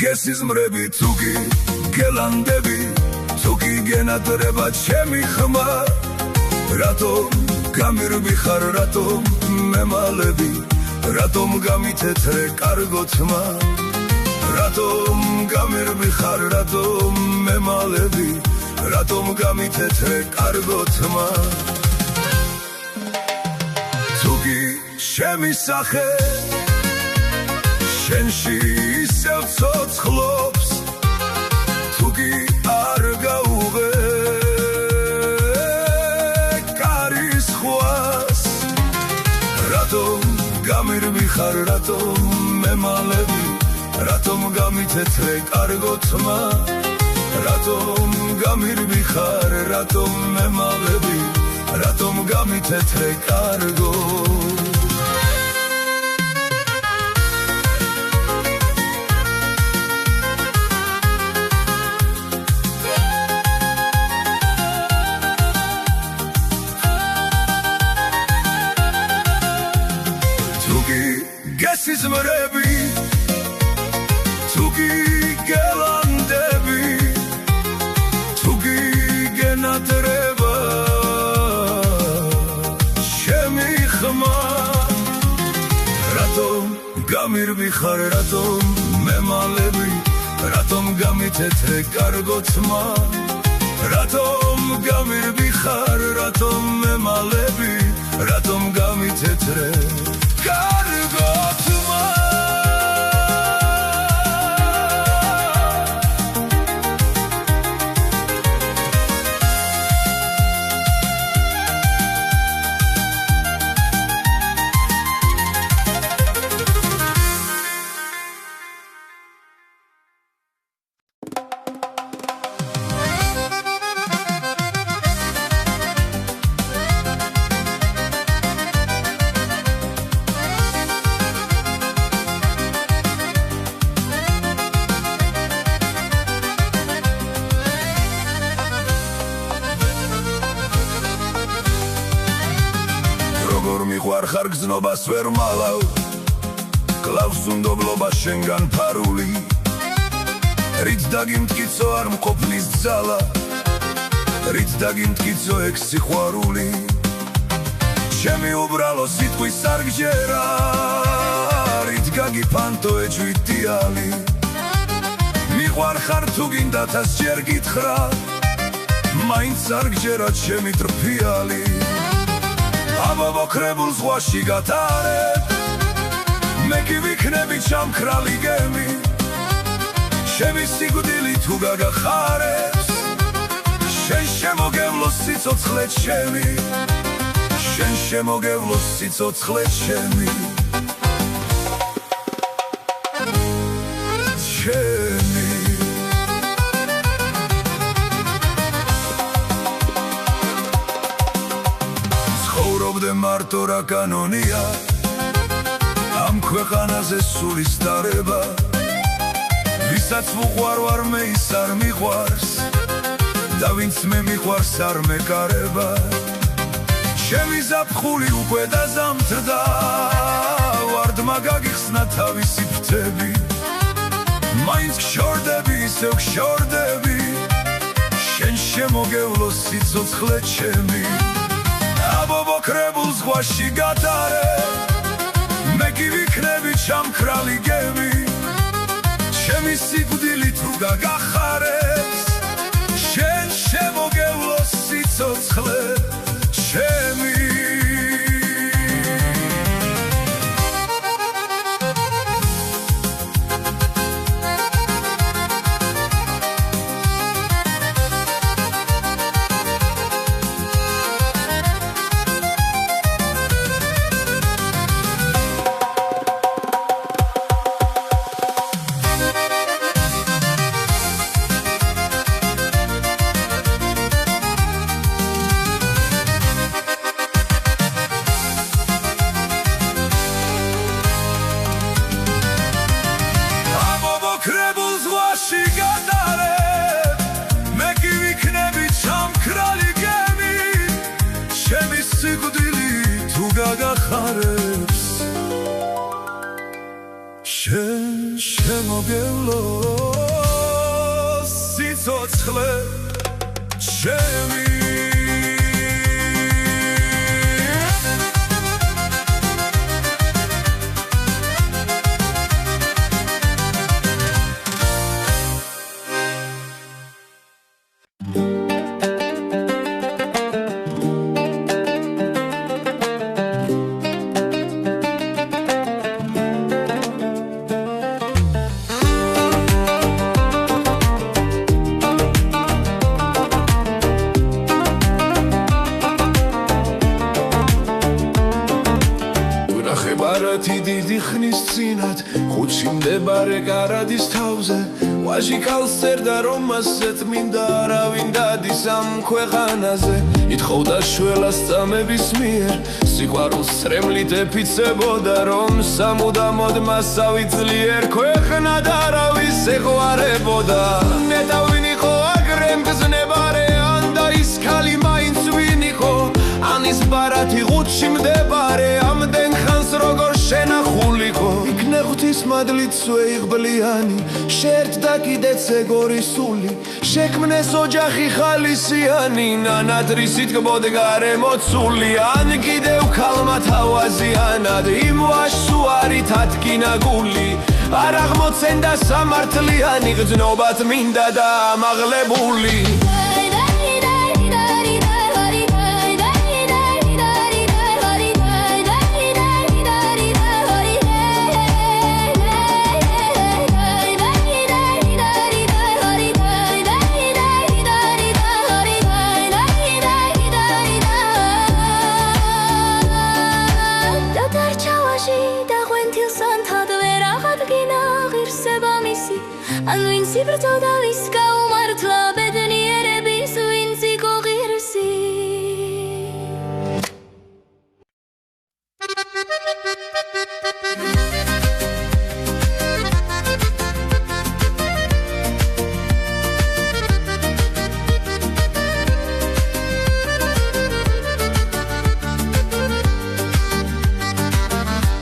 გესიზმრები თუკი გელანდები თუკი გენატრება ჩემი ხმა რატომ გამირბი ხარ რატომ მემალები რატომ გამითეთრე კარგო თმა რატომ გამირბი ხარ რატომ მემალები რატომ გამითეთრე კარგო თმა თუკი ჩემი სახე შენში ისევ ცოცხლობს თუკი არ გაუღე კარის ხვას რატომ გამირბი ხარ რატომ მემალები რატომ გამითეთრე კარგო თმა რატომ გამირბი ხარ რატომ მემალები რატომ გამითეთრე კარგო გესიზმრები თუკი გელანდები თუკი გენატრება ჩემი ხმა რატომ გამირბი ხარ რატომ მემალები რატომ გამითეთრე კარგო თმა რატომ გამირბი ხარ რატომ მემალები რატომ გამითეთრე კარგო თმა ხარ გზნობას ვერ მალავ კლავს უნდობლობა შენგან ფარული რით დაგიმტკიცო არ მყოფნის ძალა რით დაგიმტკიცო ეგ სიყვარული ჩემი უბრალო სიტყვის არ გჯერა რით გაგიფანტო ეჭვიტიალი მიყვარ ხარ თუ გინდათას ჯერ გითხრა მაინც არ გჯერა ჩემი ტრფიალი ამოვოქრებულ ზღვაში გატარებ მე კი ვიქნები ჩამქრალი გემი ჩემი სიკვდილი თუ გაგახარებს შენ შემოგევლო სიცოცხლე ჩემი შენ შემოგევლო სიცოცხლე ჩემი ჩემი მარტო რა კანონია ამ ქვეყანაზე სულის დარება ვისაც ვუყვარ ვარ მე ის არ მიყვარს და ვინც მე მიყვარს არ მეკარება ჩემი ზაფხული უკვე დაზამთრდა ვარდმა გაგიხსნა თავისი ფრთები მაინც გშორდები ისევ გშორდები შენ შემოგევლო სიცოცხლე ჩემი ამოვოქრებულ ზღვაში გატარებ მე კი ვიქნები ჩამქრალი გემი ჩემი სიკვდილი თუ გაგახარებს შენ შემოგევლო სიცოცხლე ჩემი გაგახარებს შენ შემოგევლო სიცოცხლე ჩემი დიდი ხნის წინათ ხუთში მდებარე გარადის თავზე ვაჟი ქალს წერდა რომ მასეც მინდა არავინ დადის ამ ქვეყანაზე ითხოვდა შველას წამების მიერ სიყვარულს წრემლით ეფიცებოდა რომ სამუდამოდ მასავი ძლიერ ქვეყნად არავის ეღვარებოდა ნეტა ვინ იყო აგრე მგზნებარე ან და ის ქალი მაინც ვინ იყო ან ის ბარათი ხუთში მდებარე ამდენ ხანს როგორ შენახულიყო იქნე ღვთის მადლით სვეიღბლიანი შეერთდა კიდეც ეგორი სული შექმნეს ოჯახი ხალისიანი ნანადრისით გბოდგარე მოცული ან კიდევ ქალმა თავაზიანად იმ ვაჟს უარით ადგინა გული არ აღმოცენდა სამართლიანი გრძნობათ მინდა და ამაღლებული ან ვინც იბრძოდა ვის გაუმართლა ბედნიერების ვინც იყო ღირსი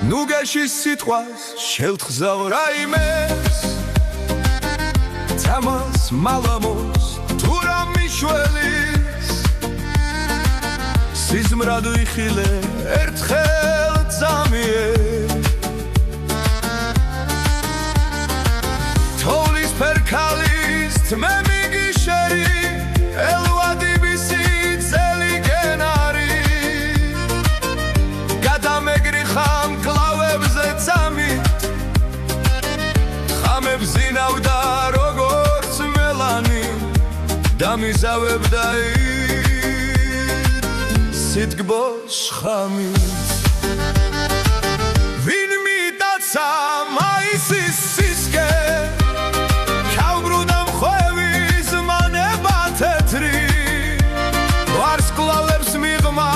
ნუ გეშის სიტყვას შევთხზავ რაიმეს თამას მალამოს თუ რა მიშველის სიზმრად ვიხილე ერთხელ წამიე თოვლის ფერქალის თმე მიგიშერი ელვადიბისი ძელი გენარი გადამეგრიხამ კლავებზე წამით ხამებს ზინავდა როგორც მელანი დამიზავებდა სიტგბოს ხამით ვინ მიტაცა მაისის სისკე ქავბრუდა მხვევის მანება თეთრი ვარსკვლავებს მიღმა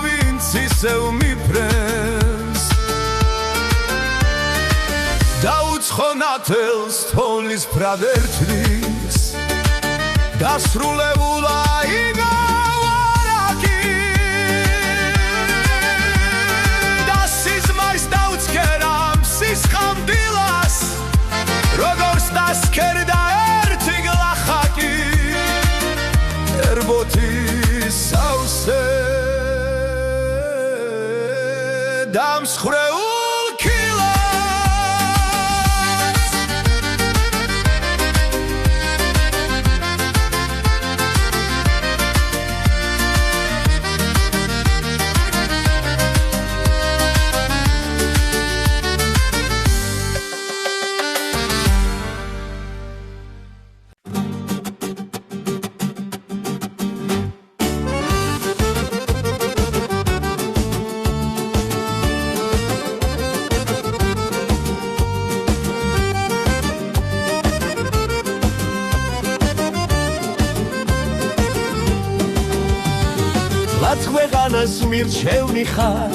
ვინც ისევ მიფრენს დაუცხო ნათელს თოვლის ბრადერთრის დასრულებულა იგავარაკი და სიზმარს დაუცქერამ სისხამდილას როგორც დასქერდა ერთი გლახაკი ერბოთის სავსე დამსხვრეულ ქვეყანას მირჩევნი ხარ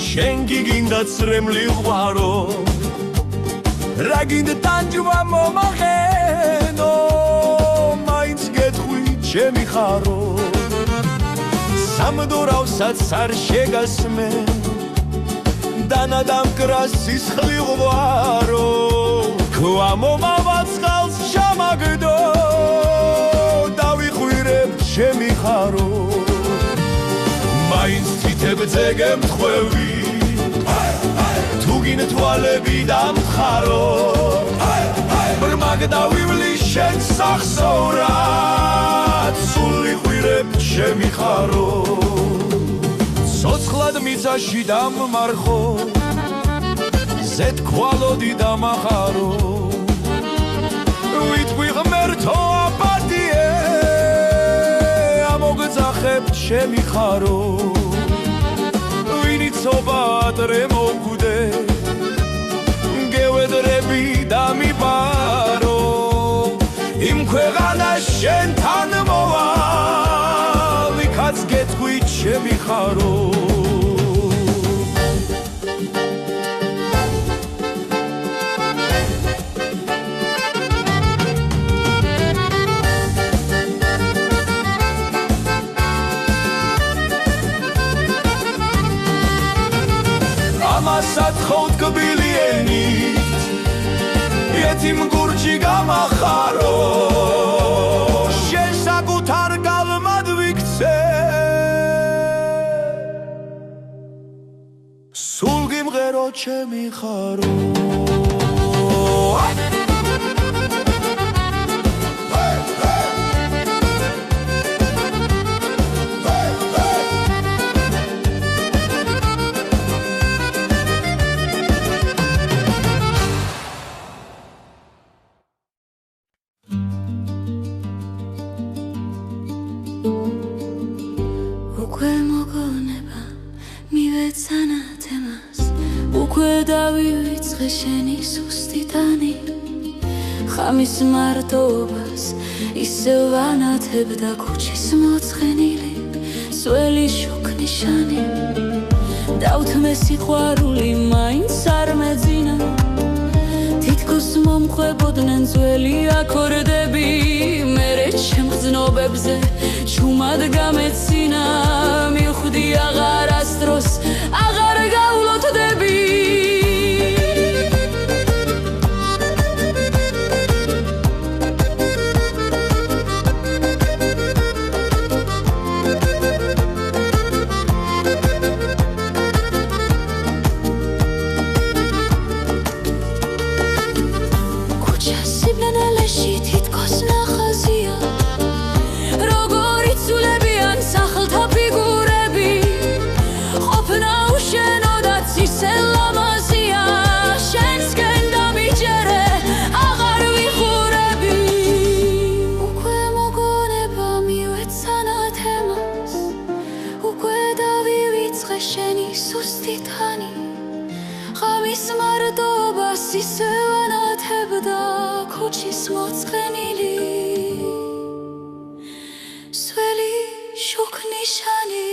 შენ გიგინდა წრემლი ღვარო რა გინდა ტანჯვა მომახენო მაინც გეტყვი ჩემი ხარო სამდურავსაც არ შეგასმენ დანადამკრას სისხლი ღვარო ქვამომავალ წყალს ჩამაგდო დავიხვირებ ჩემი ხარო მაინც თითებზე გემთხვევი თუ გინთვალები დამთხარო ბრმაგდავივლი შენ სახსოვრად სულ იხვირებ ჩემი ხარო ცოცხლად მიწაში დამმარხო ზეთქვალოდი დამახარო ვიტყვი ღმერთო აპატიე ამოგძახებ ჩემი ხარო ვინიცობა ადრე მოგვდე გევედრები დამიბარო იმ ქვეყანას შენთან მოვალ იქაც გეთქვი ჩემი ხარო ამასაც ხოვთ კბილიენით იეთიმ გურჯი გამახარო შენ საკუთარ გალმად ვიქცე სულ გიმღერო ჩემი ხარო უკვე მოგონება მივეცანა თემას უკვე დავივიწყე შენი სუსტი ტანი ხამის მარტოობას ისევ ვანათებდა ქუჩის მოწყენილი სველი შუქნიშანი დავთმე სიყვარული მაინც არ მეძინა თითქოს მომხვებოდნენ ძველი აკორდები მერე ჩემ გრძნობებზე ჩუმად გამეცინა მივხვდი აღარასდროს აღარ გავლოთდები შენი სუსტი თანი ხამის მარტოობას ისევ ვანათებდა ქუჩის მოწყენილი სველი შუქნიშანი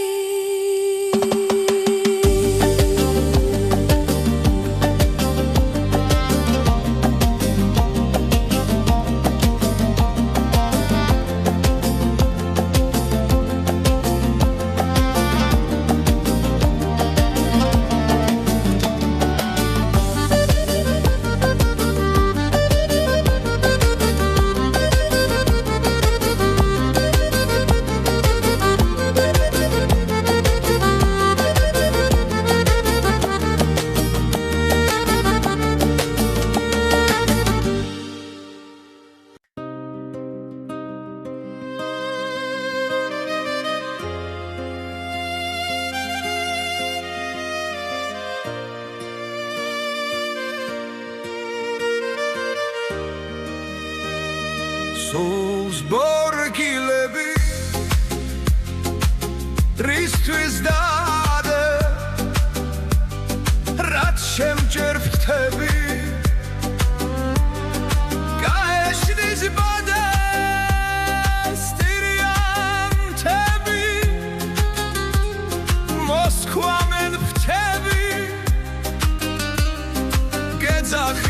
სულს ბორკილები რისთვის დადე რაც შემჯერ ვხდები გაეშნის ბადე სტირიანთები მოსქვამენ ვთები გეძახ